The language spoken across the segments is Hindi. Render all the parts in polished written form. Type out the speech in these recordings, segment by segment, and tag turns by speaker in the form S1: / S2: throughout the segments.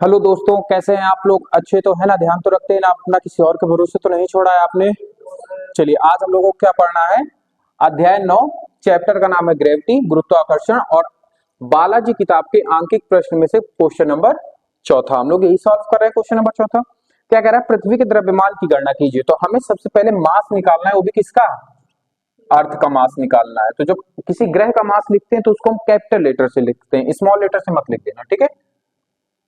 S1: हेलो दोस्तों, कैसे हैं आप लोग? अच्छे तो है ना? ध्यान तो रखते हैं ना? अपना किसी और के भरोसे तो नहीं छोड़ा है आपने? चलिए, आज हम लोगों को क्या पढ़ना है? अध्याय 9। चैप्टर का नाम है ग्रेविटी, गुरुत्वाकर्षण। और बालाजी किताब के आंकिक प्रश्न में से क्वेश्चन नंबर चौथा हम लोग यही सॉल्व कर रहे हैं। क्वेश्चन नंबर चौथा क्या कह रहा है? पृथ्वी के द्रव्यमान की गणना कीजिए। तो हमें सबसे पहले मास निकालना है, वो भी किसका? अर्थ का मास निकालना है। तो जब किसी ग्रह का मास लिखते हैं तो उसको हम कैपिटल लेटर से लिखते हैं, स्मॉल लेटर से मत लिख देना, ठीक है?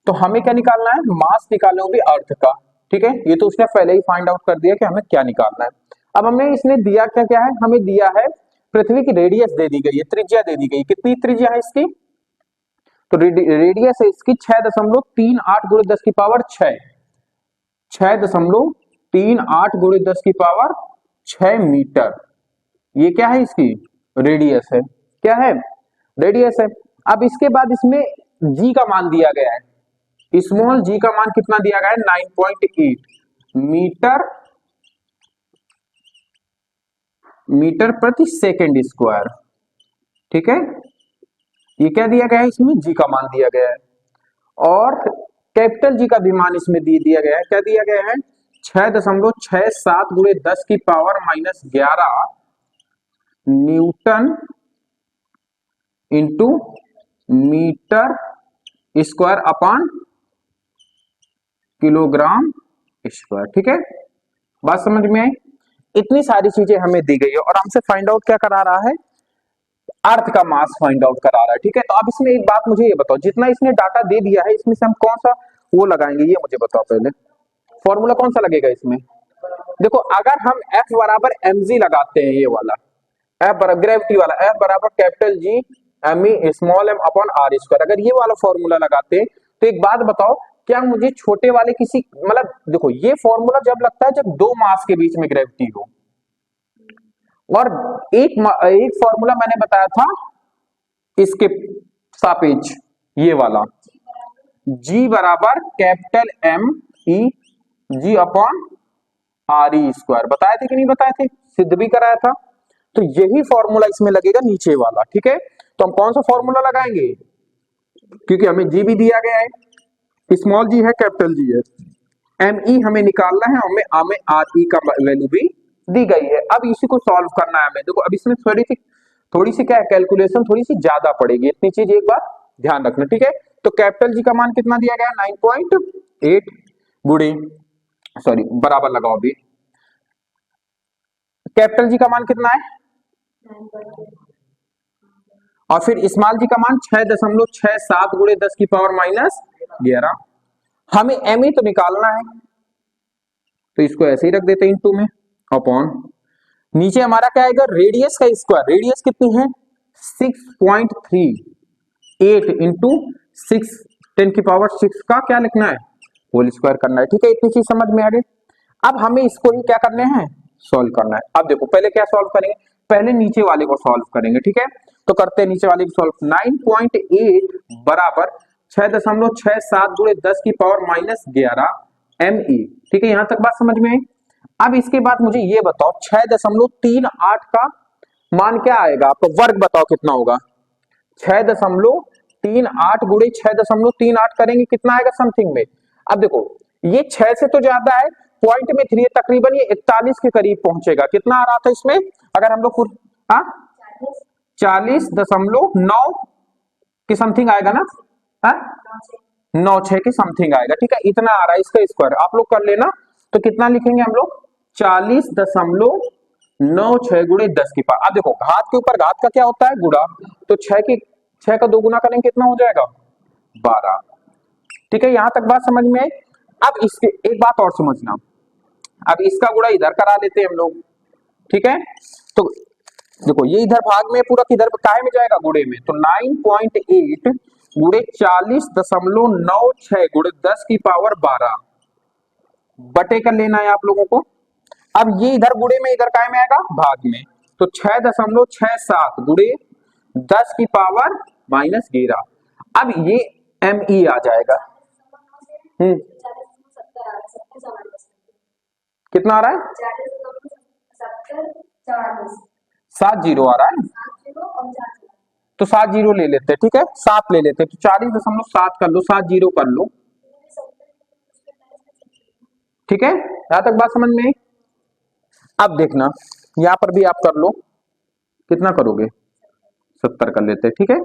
S1: तो हमें क्या निकालना है? मास निकालना, वो भी अर्थ का। ठीक है, ये तो उसने पहले ही फाइंड आउट कर दिया कि हमें क्या निकालना है। अब हमें इसने दिया क्या क्या है? हमें दिया है पृथ्वी की रेडियस दे दी गई है, त्रिज्या दे दी गई। कितनी त्रिज्या है इसकी? तो रेडियस है इसकी 6.38 गुणे 10 की पावर 6। 6.38 गुणे 10 की पावर 6 मीटर। ये क्या है? इसकी रेडियस है। क्या है? रेडियस है। अब इसके बाद इसमें जी का मान दिया गया है। स्मॉल जी का मान कितना दिया गया है? 9.8 मीटर प्रति सेकंड स्क्वायर। ठीक है, ये क्या दिया गया है? इसमें जी का मान दिया गया है। और कैपिटल जी का भी मान इसमें दिया गया है। क्या दिया गया है? 6.67 गुणे 10 की power -11 Newton into metre square upon kilogram square. ठीक है, बात समझ में आई? इतनी सारी चीजें हमें दी गई है और हमसे फाइंड आउट क्या करा रहा है? अर्थ का मास फाइंड आउट करा रहा है। ठीक है, तो अब इसमें एक बात मुझे ये बताओ, जितना इसने डाटा दे दिया है इसमें से हम कौन सा वो लगाएंगे, ये मुझे बताओ पहले। फॉर्मूला कौन सा लगेगा इसमें? देखो, अगर हम F बराबर mg लगाते हैं, ये वाला F बराबर ग्रेविटी वाला, F बराबर capital G M E small M upon R square, अगर ये वाला फॉर्मूला लगाते हैं तो एक बात बताओ, क्या मुझे छोटे वाले किसी मतलब देखो, ये फॉर्मूला जब लगता है जब दो मास के बीच में ग्रेविटी हो। और एक फॉर्मूला मैंने बताया था इसके सापेक्ष, ये वाला G बराबर कैपिटल एम ई जी अपॉन आर ई स्क्वायर। बताए थे कि नहीं बताए थे? सिद्ध भी कराया था। तो यही फॉर्मूला इसमें लगेगा, नीचे वाला। ठीक है, तो हम कौन सा फॉर्मूला लगाएंगे? क्योंकि हमें जी भी दिया गया है, स्मॉल जी है, कैपिटल जी है, एम ई हमें निकालना है, हमें हमें आर ई का वैल्यू भी दी गई है। अब इसी को सॉल्व करना है हमें। देखो, अब इसमें थोड़ी सी क्या है, कैलकुलेशन थोड़ी सी ज्यादा पड़ेगी। इतनी चीज एक बार ध्यान रखना। ठीक है, तो कैपिटल जी का मान कितना दिया गया है? 9.8 गुणे, सॉरी बराबर लगाओ अभी, कैपिटल जी का मान कितना है? और फिर स्मॉल जी का मान 6.67 गुणे 10 की पावर -11। हमें एम ई तो निकालना है, तो इसको ऐसे ही रख देते हैं इंटू में, अपॉन नीचे हमारा क्या आएगा? रेडियस का स्क्वायर। रेडियस कितनी है? 6.38 इंटू 6 10 की पावर 6 का क्या लिखना है? होल स्क्वायर करना है। ठीक है, इतनी चीज समझ में आ गई। अब हमें इसको ही क्या करने हैं? सॉल्व करना है। अब देखो, पहले क्या सॉल्व करेंगे? पहले नीचे वाले को सॉल्व करेंगे। ठीक है, तो करते हैं नीचे वाले को सॉल्व। 9.8 बराबर 6.67 गुणे 10 की पावर -11 एम ई। ठीक है, यहां तक बात समझ में आई? अब इसके बाद मुझे ये बताओ, 6.38 का मान क्या आएगा? आपको वर्ग बताओ कितना होगा? 6.38 गुणे 6.38 करेंगे, कितना आएगा समथिंग में? अब देखो, ये 6 से तो ज्यादा है, पॉइंट में 3 है, तकरीबन ये 41 के करीब पहुंचेगा। कितना आ रहा था इसमें? अगर हम लोग 40.9 के समथिंग आएगा ना? 9.6 के समथिंग आएगा। ठीक है, इतना आ रहा है इसका स्क्वायर, आप लोग कर लेना। तो कितना लिखेंगे हम लोग? 40.96 गुणे 10 की पावर। अब देखो, घात के ऊपर घात का क्या होता है? गुणा। तो 6 का 2 गुना करेंगे, कितना हो जाएगा? 12। ठीक है, यहां तक बात समझ में आई? अब इसके एक बात और समझना, अब इसका गुणा इधर करा लेते हैं हम लोग। ठीक है, तो देखो, ये इधर भाग में पूरा किधर काहे में जाएगा? गुणे में। तो 9.8 गुणे 40.96 गुणे 10 की पावर 12 बटे कर लेना है आप लोगों को। अब ये इधर गुणे में, इधर काय में आएगा? भाग में। तो 6.67 गुणे 10 की पावर -11। अब ये एम ई आ जाएगा। कितना आ रहा है? 7 जीरो आ रहा है, तो 7 जीरो ले लेते हैं। ठीक है, 7 ले लेते हैं, तो 40.7 कर लो, 7 जीरो कर लो, ठीक है, यहां तक बात समझ में आई। अब देखना यहां पर भी आप कर लो, कितना करोगे, 70 कर लेते, ठीक है,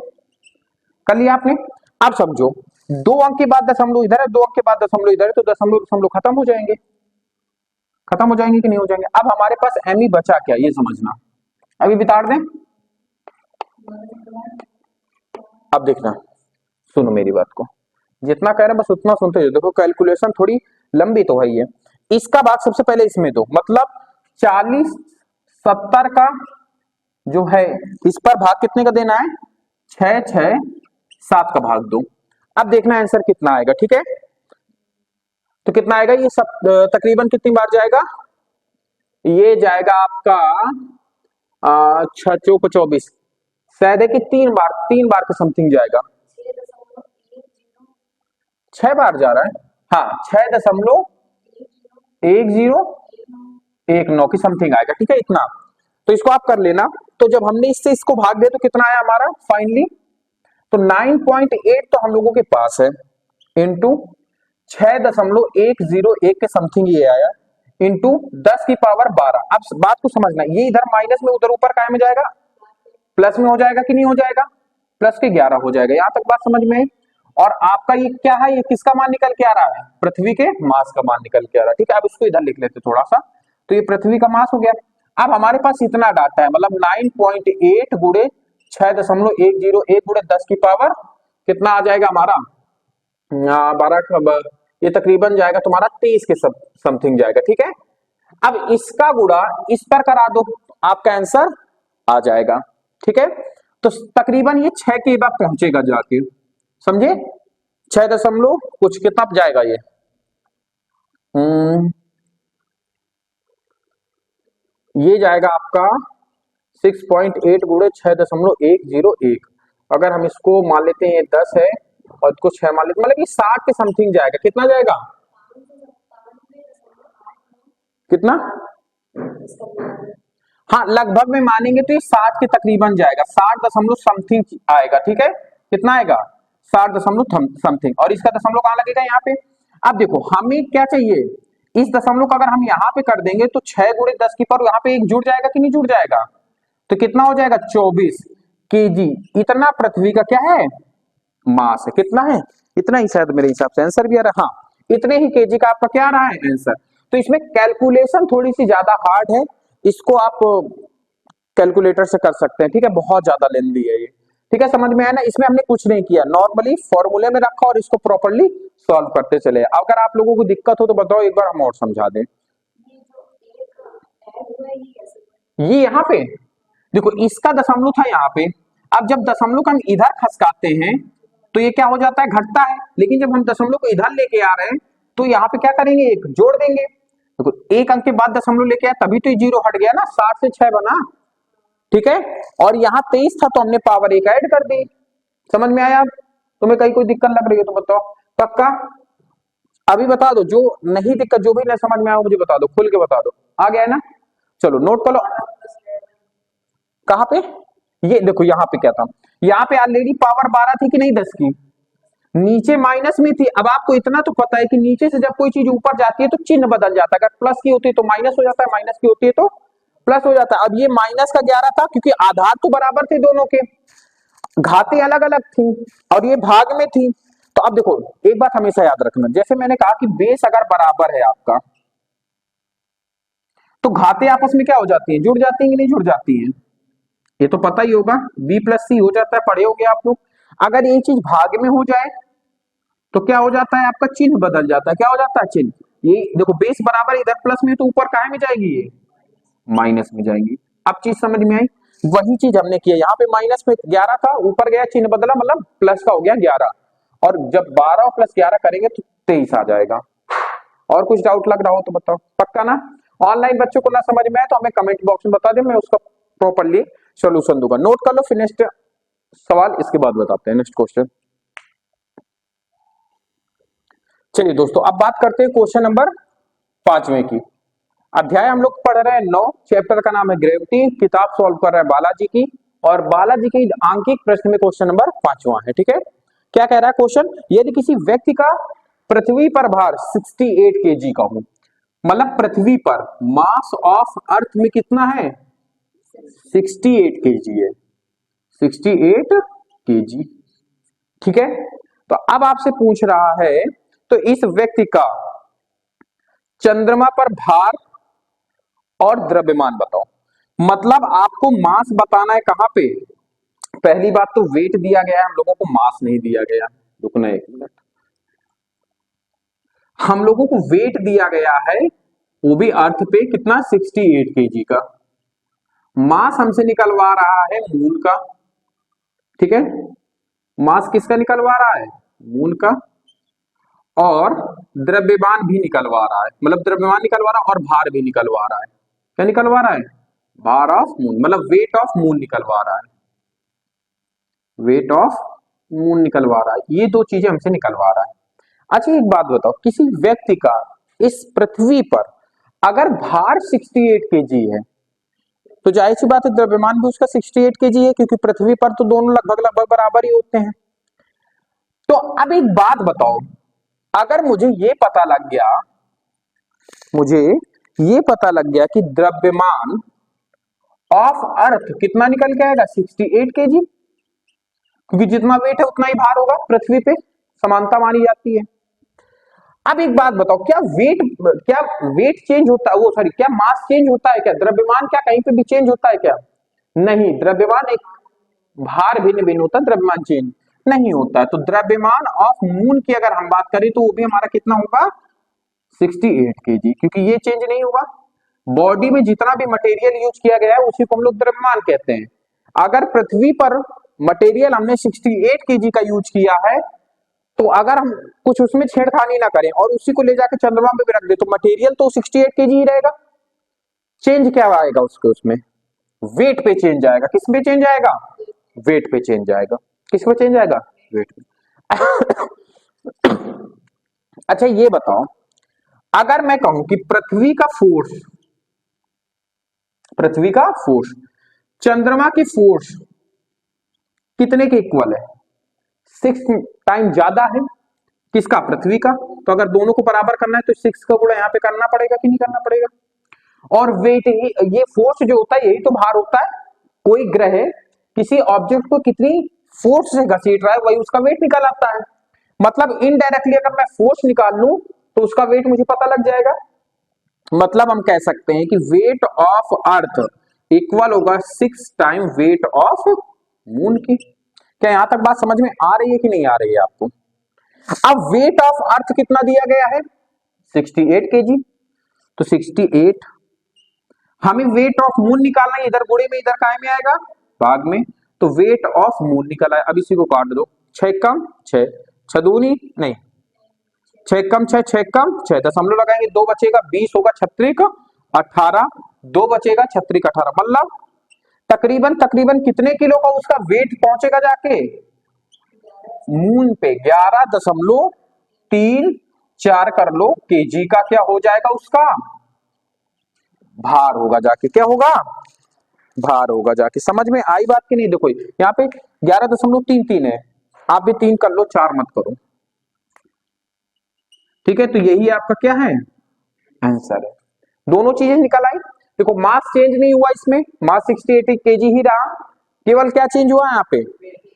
S1: कर लिया आपने। अब समझो 2 अंक के बाद दशमलव इधर है, 2 अंक के बाद दशमलव इधर है, तो दशमलव दशमलव खत्म हो जाएंगे, खत्म हो जाएंगे कि नहीं हो जाएंगे। अब हमारे पास एम ही बचा क्या, ये समझना, अभी बिताड़ दें। अब देखना, सुनो मेरी बात को, जितना कह रहे हैं बस उतना सुनते जाओ। देखो कैलकुलेशन थोड़ी लंबी तो है, ये इसका भाग सबसे पहले इसमें दो, मतलब 40 70 का जो है इस पर भाग कितने का देना है, 6 6 7 का भाग दो। अब देखना आंसर कितना आएगा, ठीक है, तो कितना आएगा ये सब तकरीबन कितनी बार जाएगा, ये जाएगा आपका 6 चौक 24, शायद है कि 3 बार के समथिंग जाएगा, 6 बार जा रहा है, हाँ 6.1019 की समथिंग आएगा, ठीक है इतना, तो इसको आप कर लेना। तो जब हमने इससे इसको भाग दिया तो कितना आया हमारा फाइनली, तो 9.8 तो हम लोगों के पास है, इंटू 6.101 के समथिंग ये आया, इंटू 10 की पावर 12। अब बात को समझना, ये इधर माइनस में उधर ऊपर काय में जाएगा, प्लस में हो जाएगा कि नहीं हो जाएगा, प्लस के 11 हो जाएगा, यहां तक बात समझ में आई। और आपका ये क्या है, ये किसका मान निकल के आ रहा है, पृथ्वी के मास का मान निकल के आ रहा है, ठीक है। अब इसको इधर लिख लेते थोड़ा सा, तो ये पृथ्वी का मास हो गया। अब हमारे पास इतना डाटा है, मतलब 9.8 गुणे 6.101 गुणे 10 की पावर कितना आ जाएगा हमारा, 12, ये तकरीबन जाएगा तुम्हारा 23 के समथिंग जाएगा, ठीक है। अब इसका गुणा इस पर करा दो, आपका आंसर आ जाएगा, ठीक है। तो तकरीबन ये 6 के बाद पहुंचेगा जाके, समझे, 6 दशमलव कुछ कितना जाएगा ये, ये जाएगा आपका 6.8 गुणे 6.101। अगर हम इसको मान लेते हैं ये 10 है और इसको 6 मान लेते, मतलब ये 60 के समथिंग जाएगा, कितना जाएगा, कितना, हाँ लगभग में मानेंगे तो ये 60 के तकरीबन जाएगा, 60 दशमलव समथिंग आएगा, ठीक है, कितना आएगा 60 दशमलव समथिंग, और इसका दशमलव कहां लगेगा यहाँ पे। अब देखो हमें क्या चाहिए, इस दशमलव का अगर हम यहाँ पे कर देंगे तो 6 गुणे 10 की पावर यहाँ पे एक जुड़ जाएगा कि नहीं जुड़ जाएगा, तो कितना हो जाएगा 24 केजी, इतना पृथ्वी का क्या है मास है, कितना है, इतना ही शायद मेरे हिसाब से आंसर भी आ रहा है, हाँ इतने ही केजी का आपका क्या आ रहा है आंसर। तो इसमें कैलकुलेशन थोड़ी सी ज्यादा हार्ड है, इसको आप कैलकुलेटर से कर सकते हैं, ठीक है, बहुत ज्यादा लेंथी है ये, ठीक है, समझ में आया ना। इसमें हमने कुछ नहीं किया, नॉर्मली फॉर्मूले में रखा और इसको प्रॉपर्ली सॉल्व करते चले। अगर आप लोगों को दिक्कत हो तो बताओ, एक बार हम और समझा दें। ये यहाँ पे देखो इसका दशमलव था यहाँ पे, अब जब दशमलव को हम इधर खसकाते हैं तो ये क्या हो जाता है, घटता है, लेकिन जब हम दशमलव को इधर लेके आ रहे हैं तो यहाँ पे क्या करेंगे, एक जोड़ देंगे। देखो एक अंक के बाद दशमलव लेके आए तभी तो ये 0 हट गया ना, 60 से 6 बना, ठीक है, और यहाँ 23 था तो हमने पावर 1 ऐड कर दी। समझ में आया? तुम्हें कहीं कोई दिक्कत लग रही है तो बताओ, पक्का अभी बता दो, जो नहीं दिक्कत, जो भी नहीं समझ में आया मुझे बता दो, खुल के बता दो, आ गया है ना। चलो नोट कर लो, कहां पे, ये देखो यहाँ पे क्या था, यहाँ पे ऑलरेडी पावर 12 थी कि नहीं 10 की, नीचे माइनस में थी। अब आपको इतना तो पता है कि नीचे से जब कोई चीज ऊपर जाती है तो चिन्ह बदल जाता है, अगर प्लस की होती है तो माइनस हो जाता है, माइनस की होती है तो प्लस हो जाता है। अब ये माइनस का 11 था क्योंकि आधार तो बराबर थे दोनों के, घातें अलग अलग थी और ये भाग में थी। तो अब देखो एक बात हमेशा याद रखना, जैसे मैंने कहा कि बेस अगर बराबर है आपका तो घातें आपस में क्या हो जाती हैं, जुड़ जाती हैं कि नहीं जुड़ जाती हैं, ये तो पता ही होगा, b प्लस सी हो जाता है, पढ़े होगे आप लोग। अगर ये चीज भाग में हो जाए तो क्या हो जाता है, आपका चिन्ह बदल जाता है, क्या हो जाता है चिन्ह, ये देखो बेस बराबर इधर प्लस में तो ऊपर काहे में जाएगी, ये माइनस में जाएगी। अब चीज समझ में आई, वही चीज हमने किया, यहाँ पे माइनस में 11 था, ऊपर गया चिन्ह बदला, मतलब प्लस का हो गया 11, और जब 12 प्लस 11 करेंगे तो 23 आ जाएगा। और कुछ डाउट लग रहा हो तो बताओ, पक्का ना। ऑनलाइन बच्चों को ना समझ में आए तो हमें कमेंट बॉक्स में बता दें, मैं उसका प्रॉपर्ली सॉल्यूशन दूंगा। नोट कर लो, फिर नेक्स्ट सवाल इसके बाद बताते हैं, नेक्स्ट क्वेश्चन। चलिए दोस्तों अब बात करते हैं क्वेश्चन नंबर 5वें की। अध्याय हम लोग पढ़ रहे हैं 9, चैप्टर का नाम है ग्रेविटी, किताब सॉल्व कर रहे हैं बालाजी की, और बालाजी की आंकिक प्रश्न में क्वेश्चन नंबर 5वां है, ठीक है। क्या कह रहा है क्वेश्चन, यदि किसी व्यक्ति का पृथ्वी पर भार 68 केजी का हो मतलब पृथ्वी पर मास ऑफ अर्थ में कितना है, 68 केजी है, 68 केजी। ठीक है, तो अब आपसे पूछ रहा है तो इस व्यक्ति का चंद्रमा पर भार और द्रव्यमान बताओ। मतलब आपको मास बताना है कहां पे, पहली बात तो वेट दिया गया है, हम लोगों को मास नहीं दिया गया। रुकना एक मिनट, हम लोगों को वेट दिया गया है, वो भी अर्थ पे कितना, 68 केजी का। मास हमसे निकलवा रहा है मून का। ठीक है, मास किसका निकलवा रहा है, मून का। और द्रव्यमान भी निकलवा रहा है, मतलब द्रव्यमान निकलवा रहा है और भार भी निकलवा रहा है। क्या निकलवा रहा है, भार ऑफ मून, मतलब वेट ऑफ मून निकलवा रहा है, वेट ऑफ मून निकलवा रहा है। ये दो चीजें हमसे निकलवा रहा है। अच्छा एक बात बताओ, किसी व्यक्ति का इस पृथ्वी पर अगर भार 68 केजी है तो जाहिर सी बात है द्रव्यमान भी उसका 68 केजी है, क्योंकि पृथ्वी पर तो दोनों लगभग लगभग बराबर ही होते हैं। तो अब एक बात बताओ, अगर मुझे ये पता लग गया, मुझे ये पता लग गया कि द्रव्यमान ऑफ अर्थ कितना निकल के आएगा, 68 केजी, क्योंकि जितना वेट है उतना ही भार होगा, पृथ्वी पे समानता मानी जाती है। अब एक बात बताओ, क्या वेट चेंज होता है, वो सॉरी क्या मास चेंज होता है क्या, द्रव्यमान क्या कहीं पे भी चेंज होता है क्या, नहीं, द्रव्यमान एक भार भिन्न भिन्न होता है, द्रव्यमान चेंज नहीं होता है। तो द्रव्यमान ऑफ मून की अगर हम बात करें तो वो भी हमारा कितना होगा, 68 केजी, क्योंकि ये चेंज नहीं होगा। बॉडी में जितना भी मटेरियल यूज किया गया है उसी को हम लोग द्रव्यमान कहते हैं। अगर पृथ्वी पर मटेरियल हमने 68 केजी का यूज किया है, तो अगर हम कुछ उसमें छेड़खानी ना करें और उसी को ले जाकर चंद्रमा पे भी रख दे तो मटेरियल तो 68 केजी ही रहेगा। चेंज क्या आएगा उसके, उसमें वेट पे चेंज आएगा। किस पे चेंज आएगा, वेट पे चेंज आएगा। किस पे चेंज आएगा, वेट पे। अच्छा ये बताओ, अगर मैं कहूं कि पृथ्वी का फोर्स चंद्रमा की फोर्स कितने के इक्वल है, 6 टाइम ज्यादा है, किसका, पृथ्वी का। तो अगर दोनों को बराबर करना है तो 6 का गुणा यहाँ पे करना पड़ेगा कि नहीं करना पड़ेगा। और वेट ही, ये फोर्स जो होता है यही तो भार होता है। कोई ग्रह किसी ऑब्जेक्ट को कितनी फोर्स से घसीट रहा है वही उसका वेट निकल आता है। मतलब इनडायरेक्टली अगर मैं फोर्स निकाल लूं तो उसका वेट मुझे पता लग जाएगा। मतलब हम कह सकते हैं कि वेट ऑफ अर्थ इक्वल होगा 6 टाइम वेट ऑफ मून की। क्या यहां तक बात समझ में आ रही है कि नहीं आ रही है आपको। अब वेट ऑफ अर्थ कितना दिया गया है, 68 केजी। तो 68, हमें वेट ऑफ मून निकालना है, इधर गुणे में इधर काय में आएगा, भाग में। तो वेट ऑफ मून निकल आया। अब इसी को काट दो, 6 कम 6, 6 दूनी नहीं, 6 कम 6, 6 कम 6, दशमलव लगाएंगे 2 बचेगा, 20 होगा 36 18, 2 बचेगा 36 18, मतलब तकरीबन तकरीबन कितने किलो का उसका वेट पहुंचेगा जाके मून पे, 11.34 कर लो केजी का क्या हो जाएगा, उसका भार होगा जाके, क्या होगा, भार होगा जाके। समझ में आई बात की नहीं। देखो यहाँ पे 11.33 है, आप भी 3 कर लो, 4 मत करो। ठीक है, तो यही आपका क्या है, आंसर है। दोनों चीजें निकल आई। देखो मास चेंज नहीं हुआ इसमें, मास 68 केजी ही रहा, केवल क्या चेंज हुआ यहाँ पे,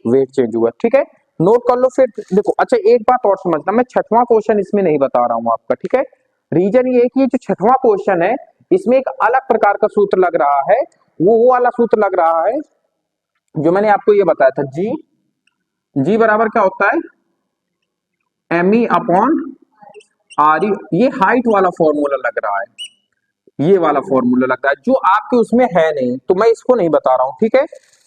S1: वेट चेंज हुआ। ठीक है, नोट कर लो फिर। देखो अच्छा एक बात और समझना, मैं 6वां क्वेश्चन इसमें नहीं बता रहा हूं आपका। ठीक है, रीजन ये है कि जो 6वां क्वेश्चन है इसमें एक अलग प्रकार का सूत्र लग रहा है, वो वाला सूत्र लग रहा है जो मैंने आपको ये बताया था, जी बराबर क्या होता है, ME अपॉन RE। ये हाइट वाला फॉर्मूला लग रहा है, ये वाला फॉर्मूला लग रहा है जो आपके उसमें है नहीं, तो मैं इसको नहीं बता रहा हूं। ठीक है,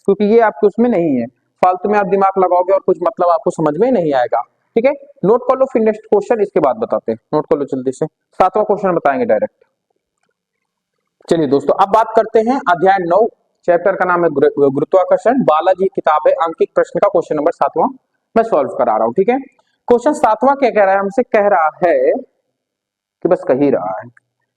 S1: क्योंकि ये आपके उसमें नहीं है, फालतू में आप दिमाग लगाओगे और कुछ मतलब आपको समझ में नहीं आएगा। ठीक है, नोट कर लो, फिर नेक्स्ट क्वेश्चन इसके बाद बताते हैं। नोट कर लो जल्दी से, 7वां क्वेश्चन बताएंगे डायरेक्ट। चलिए दोस्तों अब बात करते हैं अध्याय 9, चैप्टर का नाम है गुरुत्वाकर्षण, बालाजी किताब है, अंकित प्रश्न का क्वेश्चन नंबर 7वां मैं सॉल्व करा रहा हूं। ठीक है, क्वेश्चन 7वां क्या कह रहा है हमसे, कह रहा है कि बस कह ही रहा है,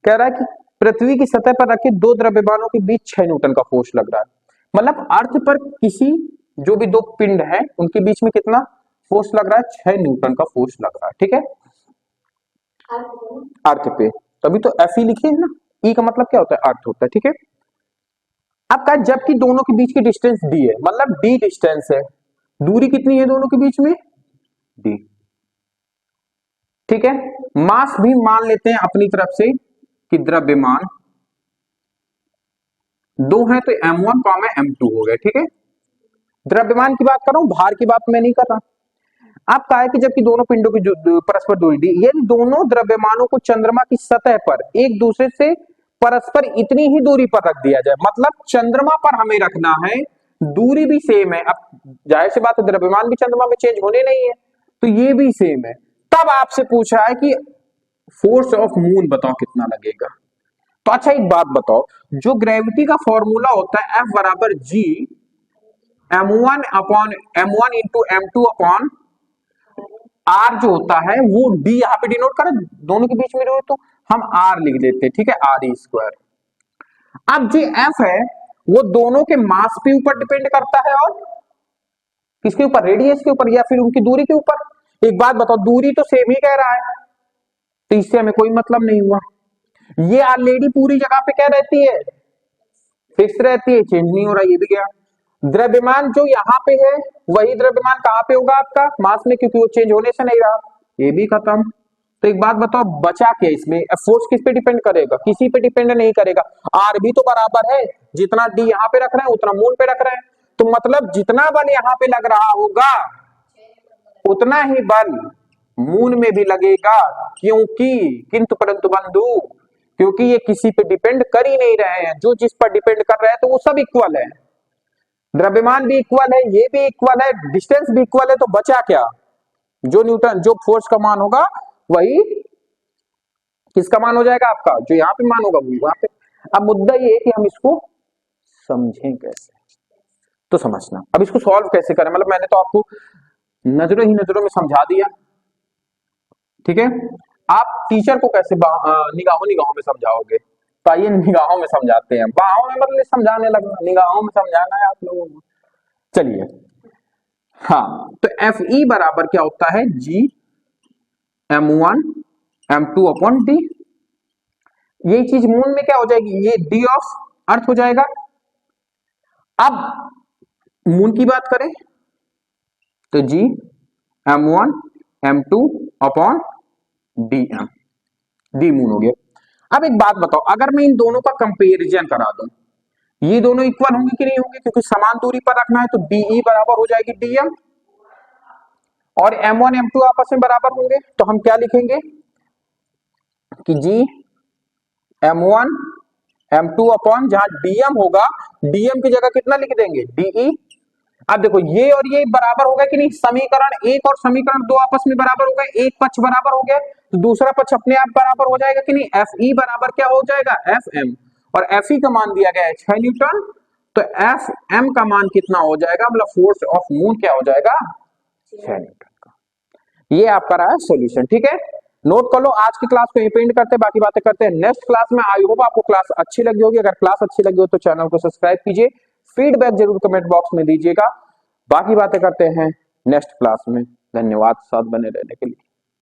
S1: कह रहा है कि पृथ्वी की सतह पर रखे दो द्रव्यमानों के बीच 6 न्यूटन का फोर्स लग रहा है। मतलब अर्थ पर किसी जो भी दो पिंड है उनके बीच में कितना फोर्स लग रहा है, 6 न्यूटन का फोर्स लग रहा है। ठीक है, अर्थ पे। तभी तो Fe लिखे है ना, E का मतलब क्या होता है, अर्थ होता है, ठीक है। अब कहा जबकि दोनों के बीच की डिस्टेंस d है, मतलब d डिस्टेंस है, दूरी कितनी है दोनों के बीच में, d, ठीक है। मास भी मान लेते हैं अपनी तरफ से कि द्रव्यमान दो है तो m1 m2 हो गया, ठीक है। द्रव्यमान की बात कर रहा हूं, भार की बात मैं नहीं कर रहा। आप कहा है कि जबकि दोनों पिंडों की परस्पर दूरी दी, ये दोनों द्रव्यमानों को चंद्रमा की सतह पर एक दूसरे से परस्पर इतनी ही दूरी पर रख दिया जाए, मतलब चंद्रमा पर हमें रखना है, दूरी भी सेम है। अब जाहिर सी बात है द्रव्यमान भी चंद्रमा में चेंज होने नहीं है, तो ये भी सेम है। तब आपसे पूछा है कि फोर्स ऑफ मून बताओ कितना लगेगा। तो अच्छा एक बात बताओ, जो ग्रेविटी का फॉर्मूला होता है F बराबर G m1 upon m1 into m2 upon R जो होता है वो D यहां पे डिनोट करें, दोनों के बीच में जो, तो हम R लिख देते हैं, ठीक है, RE स्क्वायर। अब जो F है वो दोनों के मास के ऊपर डिपेंड करता है और किसके ऊपर, रेडियस के ऊपर या फिर उनकी दूरी के ऊपर। एक बात बताओ, दूरी तो सेम ही कह रहा है, तो इससे हमें कोई मतलब नहीं हुआ। ये ऑलरेडी पूरी जगह पे क्या रहती है, फिक्स रहती है, चेंज नहीं हो रहा, ये भी गया। द्रव्यमान जो यहाँ पे है वही द्रव्यमान कहां पे होगा आपका, मास में, क्योंकि वो चेंज होने से नहीं रहा, ये भी खत्म। तो एक बात बताओ बचा क्या इसमें, फोर्स किस पे डिपेंड करेगा, किसी पे डिपेंड नहीं करेगा। आर भी तो बराबर है, जितना डी यहाँ पे रख रहे हैं उतना मून पे रख रहे हैं, तो मतलब जितना बल यहाँ पे लग रहा होगा उतना ही बल मून में भी लगेगा, क्योंकि किंतु परंतु बंधु, क्योंकि ये किसी पे डिपेंड कर ही नहीं रहे हैं, जो जिस पर डिपेंड कर रहे हैं तो वो सब इक्वल है, द्रव्यमान भी इक्वल है, ये भी इक्वल है, डिस्टेंस भी इक्वल है, तो बचा क्या, जो न्यूटन जो फोर्स का मान होगा वही किसका मान हो जाएगा आपका, जो यहाँ पे मान होगा वो वहां पे। अब मुद्दा ये है कि हम इसको समझें कैसे, तो समझना अब इसको सॉल्व कैसे करें, मतलब मैंने तो आपको नजरों ही नजरों में समझा दिया, ठीक है। आप टीचर को कैसे निगाहों निगाहों में समझाओगे, तो आइए निगाहों में समझाते हैं, बाहों में मतलब समझाने लगना, निगाहों में समझाना है आप लोगों को। चलिए, हाँ, तो एफ ई बराबर क्या होता है, जी m1 m2 अपॉन डी। ये चीज मून में क्या हो जाएगी, ये डी ऑफ अर्थ हो जाएगा। अब मून की बात करें तो G m1 m2 upon D M, D moon हो गया। अब एक बात बताओ, अगर मैं इन दोनों का कंपेरिजन करा दूं, ये दोनों इक्वल होंगे कि नहीं होंगे, क्योंकि समान दूरी पर रखना है, तो डीई बराबर हो जाएगी डीएम, और m1 m2 आपस में बराबर होंगे, तो हम क्या लिखेंगे कि जी m1 m2 अपॉन जहां डीएम होगा, डीएम की जगह कितना लिख देंगे, डीई। अब देखो ये और ये बराबर हो गया कि नहीं, समीकरण एक और समीकरण दो आपस में बराबर हो गए, एक पक्ष बराबर हो गया तो दूसरा पक्ष अपने आप बराबर हो जाएगा कि नहीं, एफ ई बराबर क्या हो जाएगा, एफ एम, और एफ ई का मान दिया गया है 6 न्यूटन, तो एफ एम का मान कितना हो जाएगा, मतलब फोर्स ऑफ मून क्या हो जाएगा, 6 न्यूटन का। ये आपका रहा सॉल्यूशन, ठीक है। नोट कर लो, आज की क्लास को यहीं पे एंड करते हैं, बाकी बातें करते हैं नेक्स्ट क्लास में। आई होप आपको क्लास अच्छी लगी होगी, अगर क्लास अच्छी लगी हो तो चैनल को सब्सक्राइब कीजिए, फीडबैक जरूर कमेंट बॉक्स में दीजिएगा, बाकी बातें करते हैं नेक्स्ट क्लास में। धन्यवाद साथ बने रहने के लिए।